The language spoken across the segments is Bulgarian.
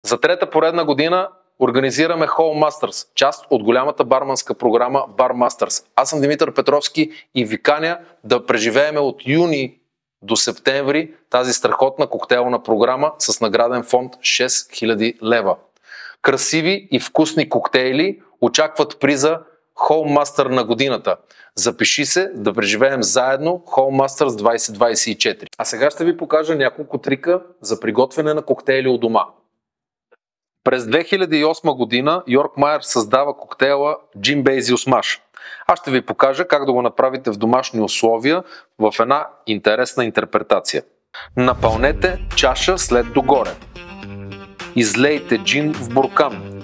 За трета поредна година организираме Hall Masters, част от голямата барманска програма Bar Masters. Аз съм Димитър Петровски и ви каня да преживееме от юни до септември тази страхотна коктейлна програма с награден фонд 6000 лева. Красиви и вкусни коктейли очакват приза Hall Master на годината. Запиши се да преживеем заедно Hall Masters 2024. А сега ще ви покажа няколко трика за приготвяне на коктейли у дома. През 2008 година Йорк Майер създава коктейла Gin Basil Smash. Аз ще ви покажа как да го направите в домашни условия в една интересна интерпретация. Напълнете чаша след догоре. Излейте джин в буркан.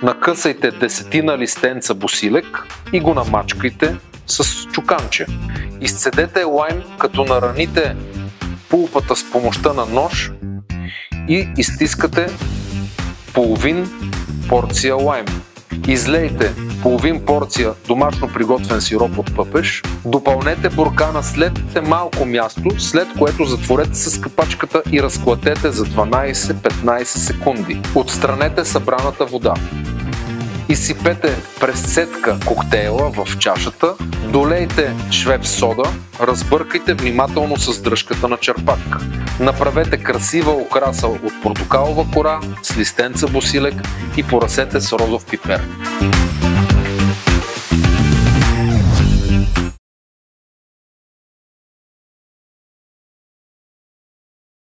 Накъсайте 10 листенца босилек и го намачкайте с чуканче. Изцедете лайм, като нараните пулпата с помощта на нож и изтискате половин порция лайм. Излейте половин порция домашно приготвен сироп от пъпеш. Допълнете буркана след малко място, след което затворете с капачката и разклатете за 12-15 секунди. Отстранете събраната вода. Изсипете през сетка коктейла в чашата, долейте швепс сода, разбъркайте внимателно с дръжката на черпак. Направете красива украса от портокалова кора с листенца босилек и поръсете с розов пипер.